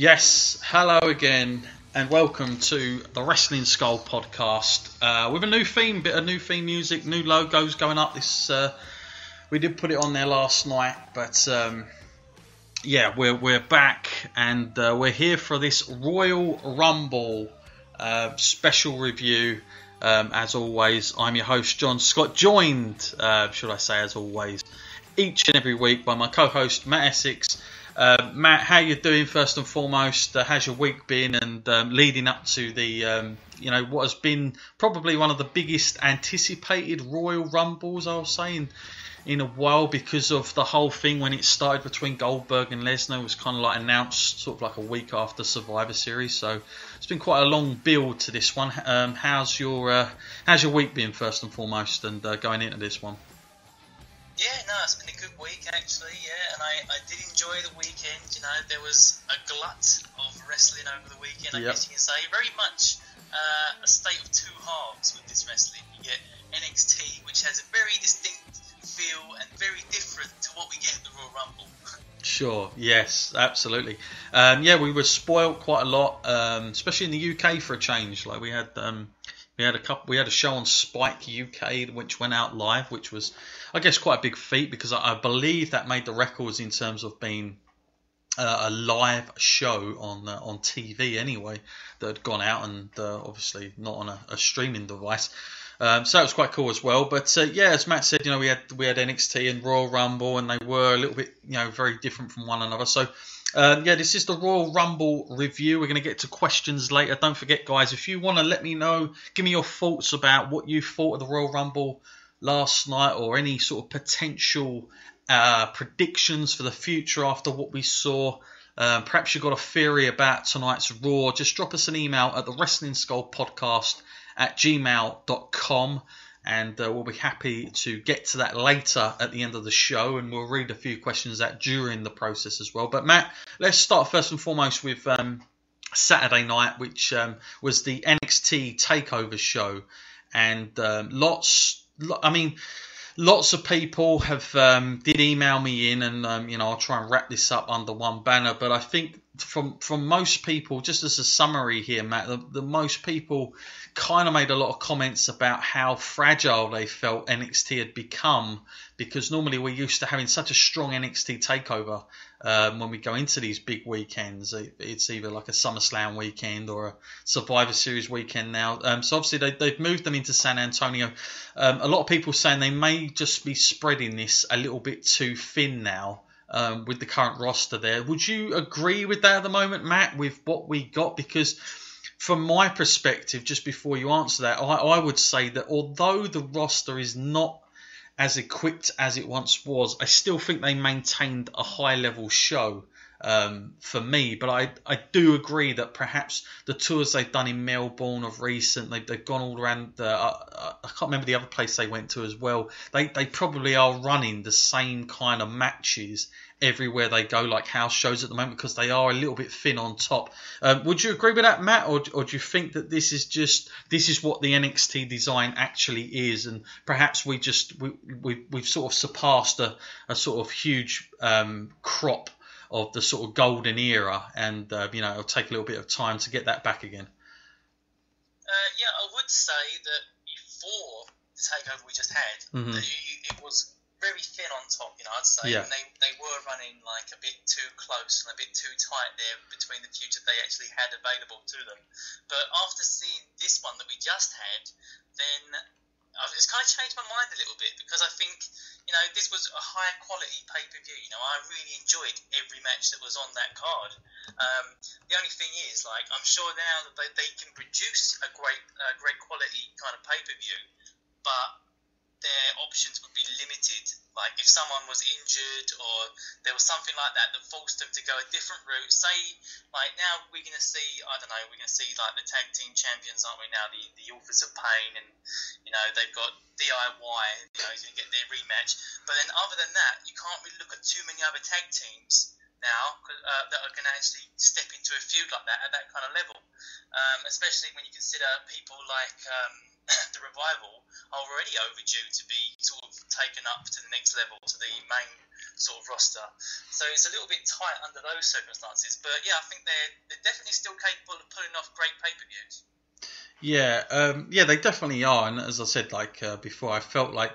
Yes, hello again, and welcome to the Wrestling Skull podcast with a new theme, bit of new theme music, new logos going up. We did put it on there last night, but yeah, we're back and we're here for this Royal Rumble special review. As always, I'm your host John Scott, joined, should I say, as always, each and every week by my co-host Matt Essex. Matt, how you doing first and foremost? How's your week been? And leading up to the, what has been probably one of the biggest anticipated Royal Rumbles, I'll say, in a while, because of the whole thing when it started between Goldberg and Lesnar. It was kind of like announced sort of like a week after Survivor Series, so it's been quite a long build to this one. How's your week been first and foremost, and going into this one? Yeah, no, it's been a good week actually, yeah, and I did enjoy the weekend. You know, there was a glut of wrestling over the weekend, I guess you can say. Very much a state of two halves with this wrestling. You get NXT, which has a very distinct feel and very different to what we get at the Royal Rumble. Sure, yes, absolutely. We were spoiled quite a lot, especially in the UK for a change. Like we had a show on Spike UK which went out live, which was, I guess, quite a big feat, because I believe that made the records in terms of being a live show on TV anyway, that had gone out, and obviously not on a streaming device. So that was quite cool as well. But as Matt said, we had NXT and Royal Rumble, and they were a little bit very different from one another. So this is the Royal Rumble review. We're going to get to questions later. Don't forget, guys, if you want to let me know, give me your thoughts about what you thought of the Royal Rumble last night, or any sort of potential predictions for the future after what we saw. Perhaps you've got a theory about tonight's Raw. Just drop us an email at the Wrestling Skull Podcast at gmail.com, and we'll be happy to get to that later at the end of the show, and we'll read a few questions out during the process as well. But Matt, let's start first and foremost with Saturday night, which was the NXT Takeover show, and lots of people have did email me in, and I'll try and wrap this up under one banner. But I think from most people, just as a summary here, Matt, the most people kind of made a lot of comments about how fragile they felt NXT had become, because normally we're used to having such a strong NXT takeover when we go into these big weekends. It's either like a SummerSlam weekend or a Survivor Series weekend now. So obviously they've moved them into San Antonio. A lot of people saying they may just be spreading this a little bit too thin now. With the current roster there. Would you agree with that at the moment, Matt, with what we got? Because from my perspective, just before you answer that, I would say that although the roster is not as equipped as it once was, I still think they maintained a high-level show for me. But I do agree that perhaps the tours they've done in Melbourne of recent, they've gone all around, I can't remember the other place they went to as well. They probably are running the same kind of matches everywhere they go, like house shows at the moment, because they are a little bit thin on top. Would you agree with that, Matt, or do you think that this is what the NXT design actually is, and perhaps we've sort of surpassed a sort of huge crop of the sort of golden era, and it'll take a little bit of time to get that back again? I would say that before the takeover we just had, it was very thin on top, I'd say. Yeah. And they were running like a bit too close and a bit too tight there between the feud that they actually had available to them. But after seeing this one that we just had, then it's kind of changed my mind a little bit, because I think, this was a high quality pay-per-view. I really enjoyed every match that was on that card. The only thing is, I'm sure now that they can produce a great quality kind of pay-per-view, but their options would be limited. Like if someone was injured or there was something like that forced them to go a different route. Say, like now we're going to see, we're going to see like the tag team champions, aren't we now, the Authors of Pain, and they've got DIY, he's going to get their rematch. But then other than that, you can't really look at too many other tag teams now that are going to actually step into a feud like that at that kind of level. Especially when you consider people like the Revival are already overdue to be sort of taken up to the next level, to the main sort of roster. So it's a little bit tight under those circumstances. But yeah, I think they're definitely still capable of pulling off great pay-per-views. Yeah, they definitely are. And as I said, before, I felt like,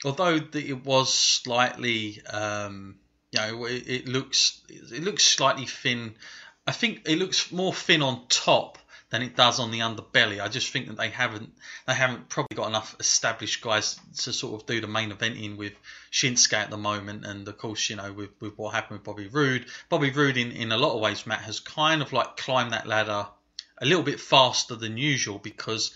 although it was slightly, it looks slightly thin. I think it looks more thin on top than it does on the underbelly. I just think that they haven't probably got enough established guys to sort of do the main eventing with Shinsuke at the moment. And of course, with what happened with Bobby Roode. Bobby Roode in a lot of ways, Matt, has kind of like climbed that ladder a little bit faster than usual because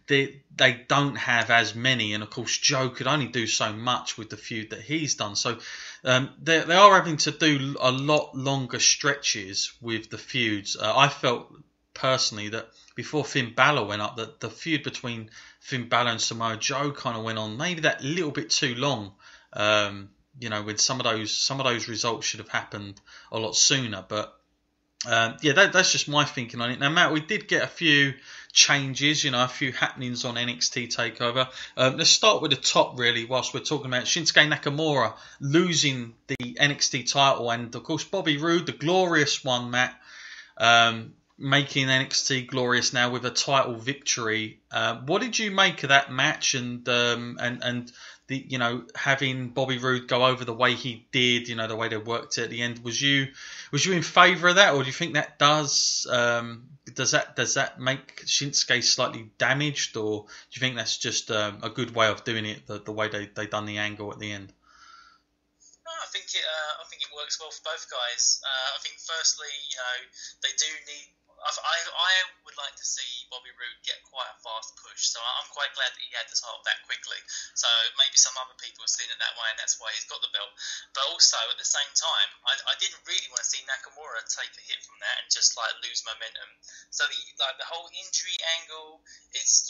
they don't have as many, and of course Joe could only do so much with the feud that he's done. So they are having to do a lot longer stretches with the feuds. I felt personally that before Finn Balor went up, that the feud between Finn Balor and Samoa Joe kind of went on maybe that little bit too long. When some of those results should have happened a lot sooner, but. That's just my thinking on it. Now, Matt, we did get a few changes, a few happenings on NXT Takeover. Let's start with the top, really, whilst we're talking about Shinsuke Nakamura losing the NXT title, and of course Bobby Roode, the glorious one, Matt, making NXT glorious now with a title victory. What did you make of that match, and the having Bobby Roode go over the way he did, the way they worked it at the end? Was you in favour of that, or do you think that does that make Shinsuke slightly damaged, or do you think that's just a good way of doing it, the way they done the angle at the end? No, I think it works well for both guys. I think firstly, they do need. I would like to see Bobby Roode get quite a fast push, so I'm quite glad that he had the title that quickly. So maybe some other people have seen it that way, and that's why he's got the belt. But also at the same time, I didn't really want to see Nakamura take a hit from that and just lose momentum. So the whole injury angle is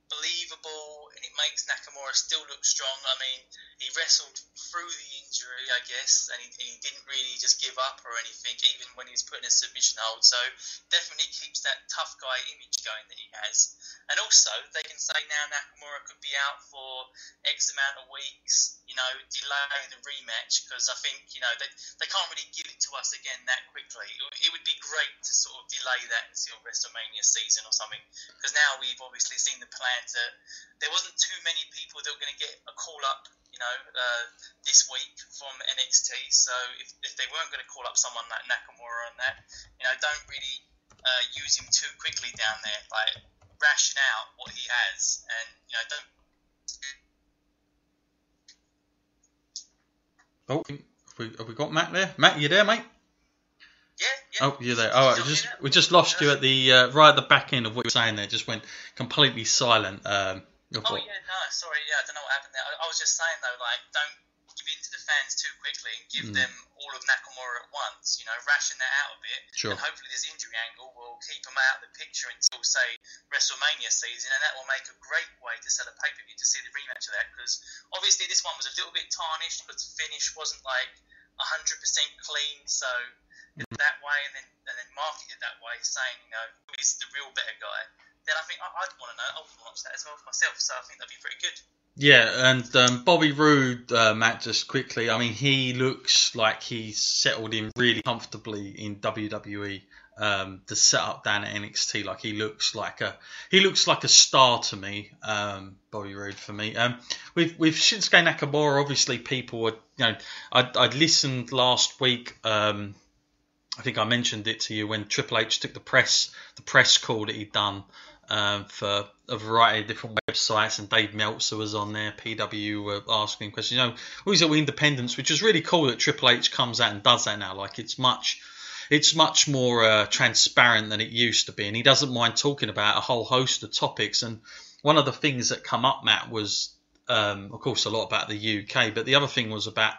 believable, and it makes Nakamura still look strong. I mean, he wrestled through the injury, I guess, and he didn't really just give up or anything, even when he was put in a submission hold. So definitely keeps that tough guy image going that he has. And also, they can say now Nakamura could be out for X amount of weeks, delay the rematch, because I think, they can't really give it to us again that quickly. It would be great to sort of delay that until WrestleMania season or something, because now we've obviously seen the plans that there wasn't too many people that were going to get a call up, this week from NXT. So if they weren't going to call up someone like Nakamura on that, don't really use him too quickly down there. Ration out what he has, and don't. Oh, have we got Matt there? Matt, you there, mate? Yeah. Oh, you're there. Oh, we just lost you at the right at the back end of what you were saying there. Just went completely silent. Sorry, I don't know what happened there. I was just saying though, don't give in to the fans too quickly and give them all of Nakamura at once. Ration that out a bit, sure. And hopefully this injury angle will keep him out of the picture until say WrestleMania season, and that will make a great way to sell a pay-per-view to see the rematch of that. Because obviously this one was a little bit tarnished because the finish wasn't 100% clean, so. That way, and then market it that way, saying who is the real better guy. Then I think I'd want to know. I would watch that as well for myself. So I think that'd be pretty good. Yeah, and Bobby Roode, Matt, just quickly. I mean, he looks like he's settled in really comfortably in WWE. The setup down at NXT, he looks like a star to me. Bobby Roode for me. With Shinsuke Nakamura, obviously people were I'd listened last week. I think I mentioned it to you when Triple H took the press call that he'd done for a variety of different websites, and Dave Meltzer was on there. PW were asking questions. Who's it with independence, which is really cool that Triple H comes out and does that now. It's much more transparent than it used to be, and he doesn't mind talking about a whole host of topics. And one of the things that come up, Matt, was of course a lot about the UK, but the other thing was about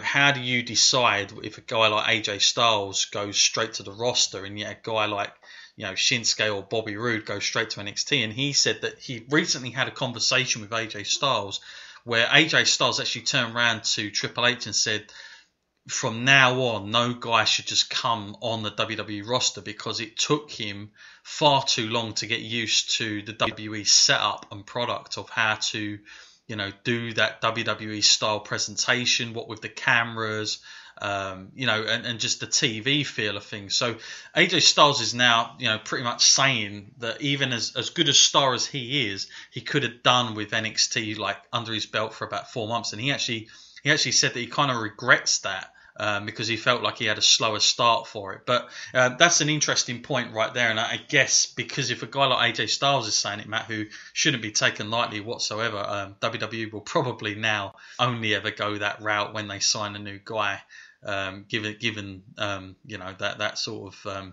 how do you decide if a guy like AJ Styles goes straight to the roster, and yet a guy like Shinsuke or Bobby Roode goes straight to NXT? And he said that he recently had a conversation with AJ Styles where AJ Styles actually turned around to Triple H and said, from now on, no guy should just come on the WWE roster, because it took him far too long to get used to the WWE setup and product of how to, do that WWE style presentation, what with the cameras, and just the TV feel of things. So AJ Styles is now, pretty much saying that even as good a star as he is, he could have done with NXT like under his belt for about 4 months, and he actually said that he kind of regrets that. Because he felt like he had a slower start for it. But that's an interesting point right there. And I guess because if a guy like AJ Styles is saying it, Matt, who shouldn't be taken lightly whatsoever, WWE will probably now only ever go that route when they sign a new guy, given that sort of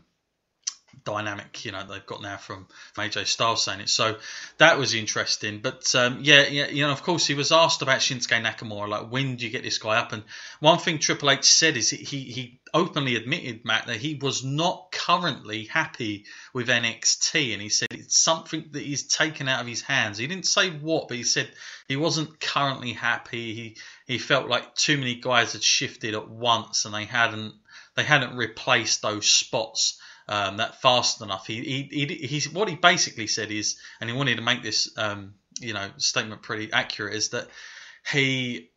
dynamic they've got now from AJ Styles saying it. So that was interesting. But of course he was asked about Shinsuke Nakamura, like, when do you get this guy up? And one thing Triple H said is he openly admitted, Matt, that he was not currently happy with NXT, and he said it's something that he's taken out of his hands. He didn't say what, but he said he wasn't currently happy. He felt like too many guys had shifted at once, and they hadn't replaced those spots that fast enough. He what he basically said is, and he wanted to make this statement pretty accurate, is that he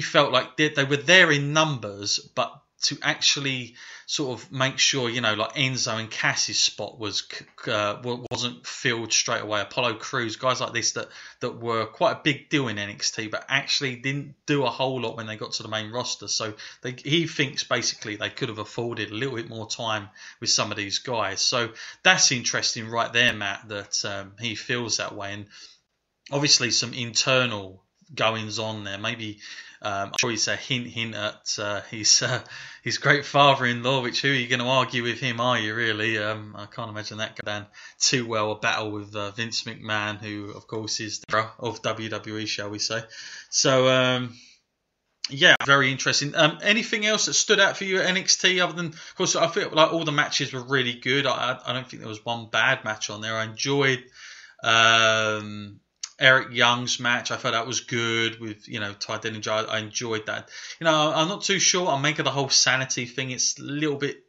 felt like they were there in numbers, but to actually sort of make sure, like Enzo and Cass's spot wasn't filled straight away. Apollo Crews, guys like this that were quite a big deal in NXT, but actually didn't do a whole lot when they got to the main roster. So he thinks basically they could have afforded a little bit more time with some of these guys. So that's interesting right there, Matt, that he feels that way. And obviously some internal goings on there. Maybe I'm sure it's a hint at his great father-in-law, which who are you going to argue with him, are you really? I can't imagine that go down too well, a battle with Vince McMahon, who of course is the hero of WWE, shall we say. So very interesting. Anything else that stood out for you at NXT other than, of course, I feel like all the matches were really good. I don't think there was one bad match on there. I enjoyed Eric Young's match. I thought that was good with, Ty Dillinger. I enjoyed that. I'm not too sure I'll make of the whole sanity thing. It's a little bit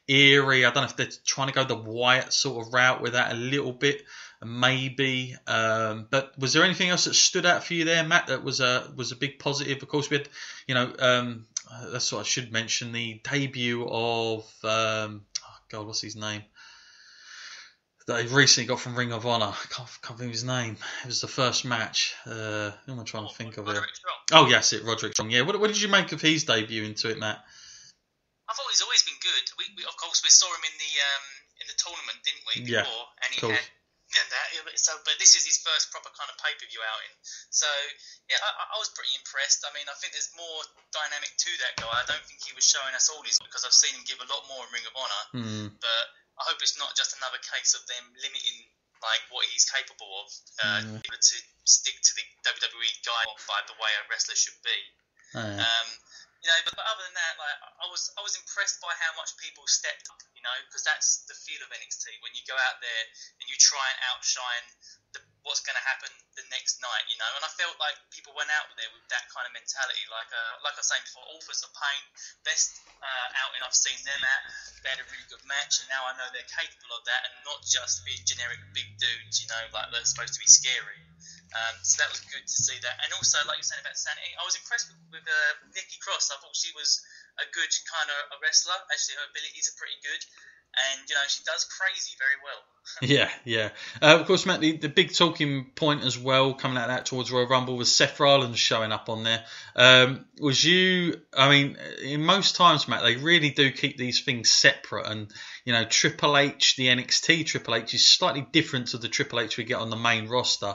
eerie. I don't know if they're trying to go the Wyatt sort of route with that a little bit, maybe. But was there anything else that stood out for you there, Matt, that was a big positive? Of course, we had, that's what I should mention, the debut of, what's his name? That he recently got from Ring of Honor. I can't think of his name. It was the first match. Who am I trying to think of here? Oh, yes, Roderick Strong. Yeah, what did you make of his debut into it, Matt? I thought he's always been good. We of course we saw him in the tournament, didn't we? Before, yeah, and he cool. had that. So, but this is his first proper kind of pay-per-view outing. So yeah, I was pretty impressed. I mean, I think there's more dynamic to that guy. I don't think he was showing us all his, because I've seen him give a lot more in Ring of Honor. But I hope it's not just another case of them limiting like what he's capable of, able to stick to the WWE guide by the way a wrestler should be. But other than that, like I was impressed by how much people stepped up, because that's the feel of NXT when you go out there and you try and outshine what's going to happen the next night, And I felt like people went out there with that kind of mentality, like I was saying before, Authors of Pain, best outing I've seen them at. They had a really good match, and now I know they're capable of that, and not just being generic big dudes, like they're supposed to be scary. So that was good to see that. And also, like you were saying about Sanity, I was impressed with Nikki Cross. I thought she was a good kind of a wrestler. Actually, her abilities are pretty good. And, she does crazy very well. Yeah. Of course, Matt, the big talking point as well, coming out of that towards Royal Rumble, was Seth Rollins showing up on there. In most times, Matt, they really do keep these things separate. And, Triple H, the NXT Triple H, is slightly different to the Triple H we get on the main roster.